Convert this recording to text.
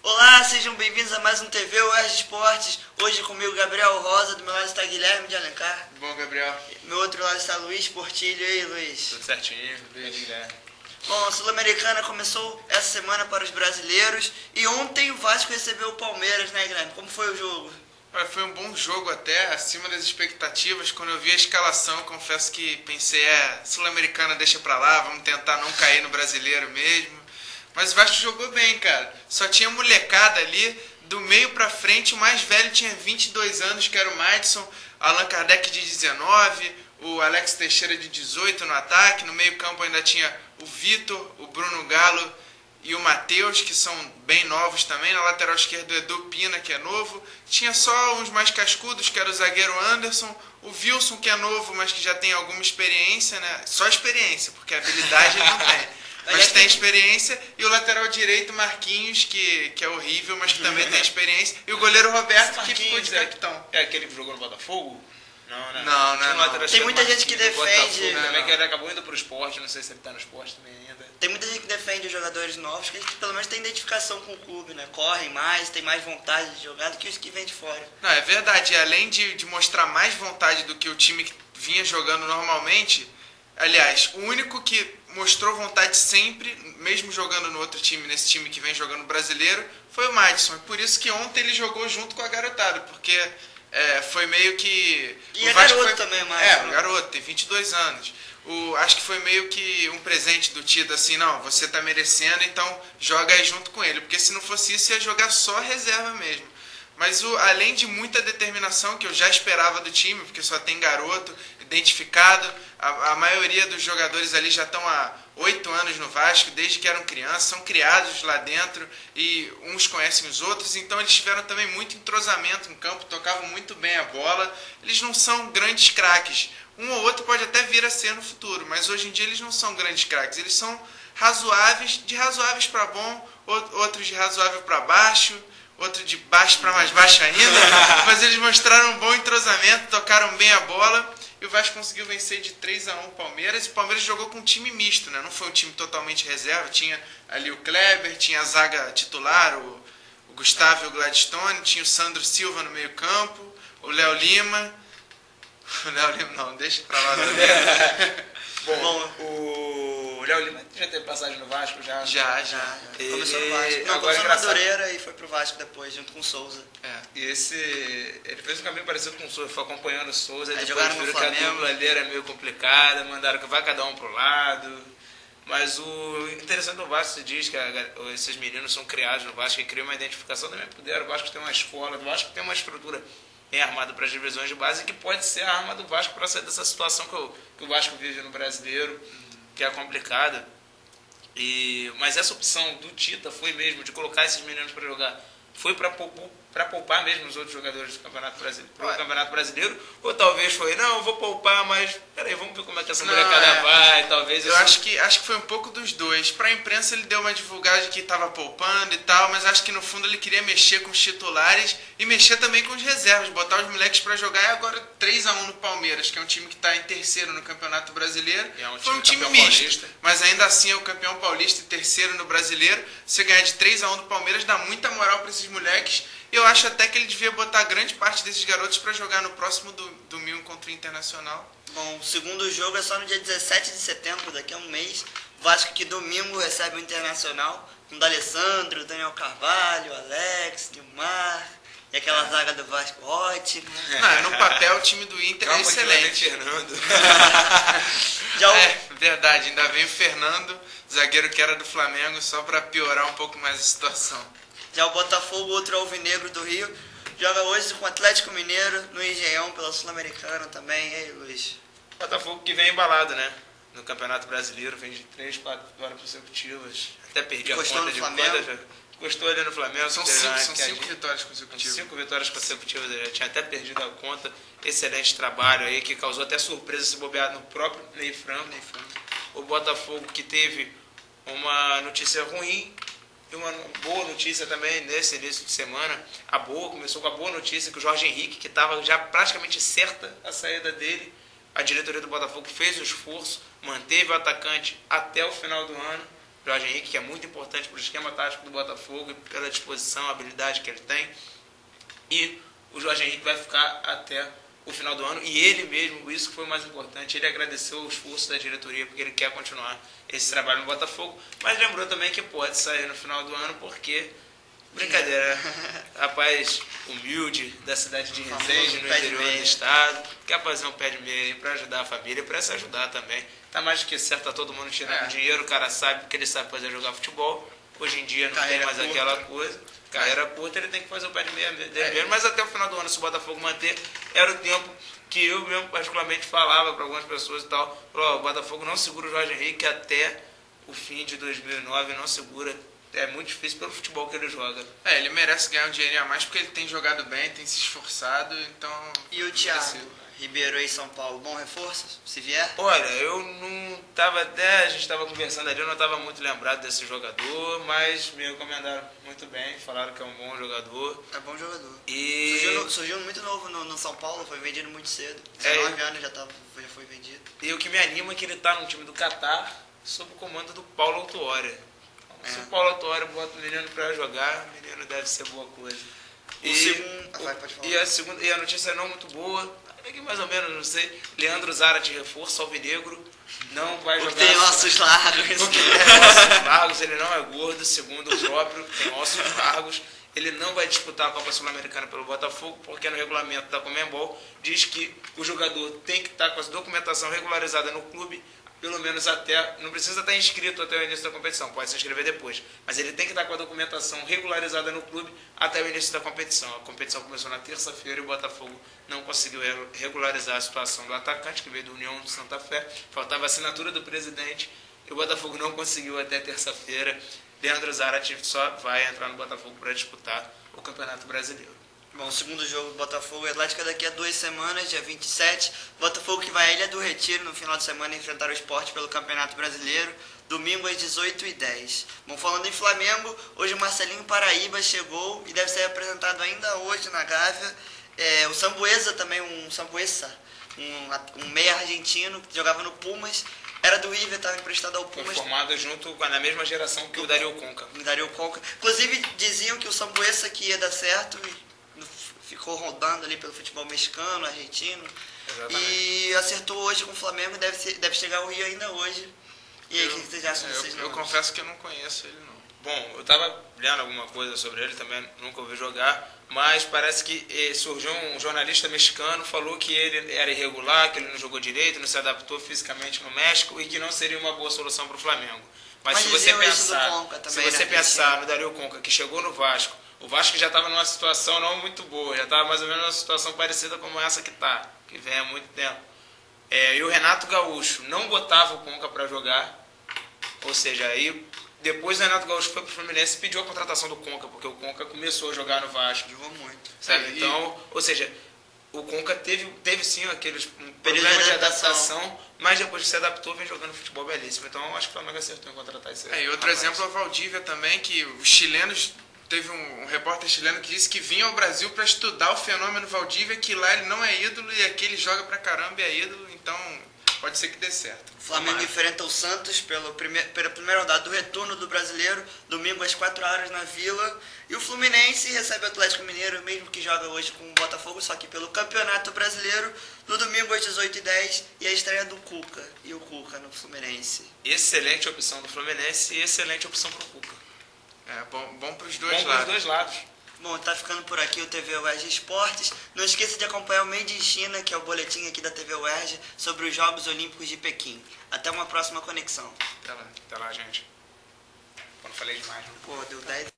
Olá, sejam bem-vindos a mais um TV UERJ Esportes. Hoje comigo Gabriel Rosa, do meu lado está Guilherme de Alencar. Bom, Gabriel. Do meu outro lado está Luiz Portilho. E aí, Luiz? Tudo certinho, Luiz, Guilherme. Bom, a Sul-Americana começou essa semana para os brasileiros e ontem o Vasco recebeu o Palmeiras, né, Guilherme? Como foi o jogo? Foi um bom jogo até, acima das expectativas. Quando eu vi a escalação, confesso que pensei, Sul-Americana deixa pra lá, vamos tentar não cair no brasileiro mesmo. Mas o Vasco jogou bem, cara. Só tinha molecada ali, do meio pra frente, o mais velho tinha 22 anos, que era o Madison, Allan Kardec de 19, o Alex Teixeira de 18 no ataque. No meio campo ainda tinha o Vitor, o Bruno Galo e o Matheus, que são bem novos também. Na lateral esquerda o Edu Pina, que é novo. Tinha só uns mais cascudos, que era o zagueiro Anderson, o Wilson, que é novo, mas que já tem alguma experiência, né? Só experiência, porque habilidade ele não tem. Mas tem experiência. E o lateral direito, Marquinhos, que é horrível, mas que também tem experiência. E o goleiro Roberto, que ficou de capitão. É aquele que jogou no Botafogo? Não. Tem muita gente que defende. Também que ele acabou indo pro esporte, não sei se ele tá no esporte também ainda. Tem muita gente que defende os jogadores novos, que eles pelo menos têm identificação com o clube, né? Correm mais, têm mais vontade de jogar do que os que vêm de fora. Não, é verdade. E além de mostrar mais vontade do que o time que vinha jogando normalmente, aliás, o único que mostrou vontade sempre, mesmo jogando no outro time, nesse time que vem jogando brasileiro, foi o Madison. E por isso que ontem ele jogou junto com a garotada, porque foi meio que... E é garoto também, Madison. O garoto, tem 22 anos. Acho que foi meio que um presente do Tito, assim, não, você tá merecendo, então joga aí junto com ele. Porque se não fosse isso, ia jogar só reserva mesmo. Mas além de muita determinação, que eu já esperava do time, porque só tem garoto identificado, a maioria dos jogadores ali já estão há 8 anos no Vasco, desde que eram crianças, são criados lá dentro e uns conhecem os outros, então eles tiveram também muito entrosamento em campo, tocavam muito bem a bola. Eles não são grandes craques, um ou outro pode até vir a ser no futuro, mas hoje em dia eles não são grandes craques, eles são razoáveis, de razoáveis para bom, outros de razoável para baixo, outro de baixo para mais baixo ainda, mas eles mostraram um bom entrosamento, tocaram bem a bola, e o Vasco conseguiu vencer de 3-1 o Palmeiras, e o Palmeiras jogou com um time misto, né? Não foi um time totalmente reserva, tinha ali o Kleber, tinha a zaga titular, o Gustavo e o Gladstone, tinha o Sandro Silva no meio campo, o Léo Lima, não, deixa pra lá. Bom, o Léo Lima já teve passagem no Vasco já? Já. Começou no Vasco. Não, agora começou no Madureira e foi pro Vasco depois, junto com o Souza. E ele fez um caminho parecido com o Souza, foi acompanhando o Souza, Aí depois jogaram no viram que a Flamengo. dupla ali era meio complicada, mandaram que vai cada um pro lado. Mas o interessante do Vasco, se diz que esses meninos são criados no Vasco e criam uma identificação, também puderam. O Vasco tem uma escola, o Vasco tem uma estrutura bem armada para as divisões de base, que pode ser a arma do Vasco para sair dessa situação que o Vasco vive no brasileiro, que é complicada. Mas essa opção do Tita foi mesmo de colocar esses meninos para jogar, foi para poupar mesmo os outros jogadores do Campeonato Brasileiro, ou talvez foi, não, eu vou poupar, mas peraí, vamos ver como é que essa molecada vai, talvez... Eu acho que foi um pouco dos dois. Pra imprensa ele deu uma divulgada de que estava poupando e tal, mas acho que no fundo ele queria mexer com os titulares e mexer também com os reservas, botar os moleques pra jogar. E agora 3-1 no Palmeiras, que é um time que tá em terceiro no Campeonato Brasileiro. Foi um time misto, paulista, mas ainda assim é o campeão paulista e terceiro no Brasileiro. Você ganhar de 3-1 do Palmeiras dá muita moral pra esses moleques. Eu acho até que ele devia botar grande parte desses garotos para jogar no próximo domingo contra o Internacional. Bom, o segundo jogo é só no dia 17 de setembro, daqui a um mês. O Vasco que domingo recebe o Internacional, com o D'Alessandro, Daniel Carvalho, Alex, Nilmar, e aquela zaga do Vasco ótima. No papel o time do Inter é excelente. Fernando. Verdade, ainda vem o Fernando, zagueiro que era do Flamengo, só para piorar um pouco mais a situação. Já o Botafogo, outro alvinegro do Rio, joga hoje com o Atlético Mineiro no Engenhão pela Sul-Americana também. E aí, Luiz? Botafogo que vem embalado, né? No Campeonato Brasileiro, vem de 3, 4 vitórias consecutivas. Até perdi a conta de quantas. Encostou ali no Flamengo. São 5 vitórias consecutivas. 5 vitórias consecutivas, eu já tinha até perdido a conta. Excelente trabalho aí, que causou até surpresa se bobear no próprio Ney Franco. O Botafogo que teve uma notícia ruim e uma boa notícia também nesse início de semana. Começou com a boa notícia que o Jorge Henrique, que estava já praticamente certa a saída dele, a diretoria do Botafogo fez o esforço, manteve o atacante até o final do ano, Jorge Henrique, que é muito importante para o esquema tático do Botafogo, pela disposição, habilidade que ele tem. E o Jorge Henrique vai ficar até o final do ano. E ele mesmo, isso que foi o mais importante, ele agradeceu o esforço da diretoria, porque ele quer continuar esse trabalho no Botafogo. Mas lembrou também que pode sair no final do ano, porque... Brincadeira, rapaz humilde da cidade de Resende, no interior do estado, quer fazer um pé de meia para ajudar a família, para se ajudar também. Tá mais do que certo, tá todo mundo tirando dinheiro, o cara sabe que ele sabe fazer jogar futebol. Hoje em dia não tem mais aquela coisa. Carreira curta, ele tem que fazer o pé de meia dele mesmo, mas até o final do ano, se o Botafogo manter, era o tempo que eu mesmo particularmente falava para algumas pessoas e tal. O Botafogo não segura o Jorge Henrique até o fim de 2009, não segura. É muito difícil pelo futebol que ele joga. Ele merece ganhar um dinheirinho a mais porque ele tem jogado bem, tem se esforçado, então... E o Thiago Ribeiro aí, São Paulo, bom reforço, se vier? Olha, eu não tava até, a gente estava conversando ali, eu não estava muito lembrado desse jogador, mas me recomendaram muito bem, falaram que é um bom jogador. É bom jogador. E... Surgiu muito novo no São Paulo, foi vendido muito cedo. 19 anos já foi vendido. E o que me anima é que ele está no time do Catar, sob o comando do Paulo Autuori. Se o Paulo Autuori bota o menino para jogar, o menino deve ser boa coisa. E a notícia não muito boa, é que mais ou menos, não sei, Leandro Zarate, reforço alvinegro, não vai jogar... Tem ossos largos. Tem ossos largos, ele não é gordo, segundo o próprio, tem ossos largos. Ele não vai disputar a Copa Sul-Americana pelo Botafogo, porque no regulamento da Conmebol diz que o jogador tem que estar com a documentação regularizada no clube, pelo menos até, não precisa estar inscrito até o início da competição, pode se inscrever depois, mas ele tem que estar com a documentação regularizada no clube até o início da competição. A competição começou na terça-feira e o Botafogo não conseguiu regularizar a situação do atacante, que veio do União de Santa Fé, faltava a assinatura do presidente, e o Botafogo não conseguiu até terça-feira. Leandro Zarate só vai entrar no Botafogo para disputar o Campeonato Brasileiro. Bom, o segundo jogo do Botafogo e Atlético daqui a 2 semanas, dia 27. Botafogo que vai à Ilha do Retiro no final de semana enfrentar o Sport pelo Campeonato Brasileiro, domingo às 18h10. Bom, falando em Flamengo, hoje o Marcelinho Paraíba chegou e deve ser apresentado ainda hoje na Gávea. O Sambueza também, um meia argentino que jogava no Pumas, era do River, estava emprestado ao Pumas. Foi formado junto na mesma geração que o Dario Conca. Inclusive diziam que o Sambueza que ia dar certo e ficou rodando ali pelo futebol mexicano, argentino. Exatamente. E acertou hoje com o Flamengo, deve chegar ao Rio ainda hoje. E aí, o que vocês acham desses Eu confesso que eu não conheço ele, não. Bom, eu estava lendo alguma coisa sobre ele, também nunca ouvi jogar, mas parece que surgiu um jornalista mexicano, falou que ele era irregular, que ele não jogou direito, não se adaptou fisicamente no México e que não seria uma boa solução para o Flamengo. Mas se você pensar no Dario Conca, que chegou no Vasco, o Vasco já estava numa situação não muito boa, já estava mais ou menos numa situação parecida como essa que está, que vem há muito tempo. E o Renato Gaúcho não botava o Conca para jogar, ou seja, aí depois o Renato Gaúcho foi para o Fluminense e pediu a contratação do Conca, porque o Conca começou a jogar no Vasco. Jogou muito. Sabe? Então, ou seja, o Conca teve sim aqueles problemas de adaptação, mas depois que se adaptou, vem jogando futebol belíssimo. Então, eu acho que o Flamengo acertou em contratar esse. E outro exemplo é o Valdívia também, que os chilenos... Teve um repórter chileno que disse que vinha ao Brasil para estudar o fenômeno Valdívia, que lá ele não é ídolo e aqui ele joga pra caramba e é ídolo, então pode ser que dê certo. O Flamengo enfrenta o Santos pela primeira rodada do retorno do Brasileiro, domingo às 4 horas na Vila. E o Fluminense recebe o Atlético Mineiro, mesmo que joga hoje com o Botafogo, só que pelo Campeonato Brasileiro, no domingo às 18h10, e a estreia do Cuca. E o Cuca no Fluminense. Excelente opção do Fluminense e excelente opção pro Cuca. Bom para os dois lados. Bom, tá ficando por aqui o TV UERJ Esportes. Não esqueça de acompanhar o Made in China, que é o boletim aqui da TV UERJ sobre os Jogos Olímpicos de Pequim. Até uma próxima conexão. Até lá, gente. Não falei demais. Pô, deu 10.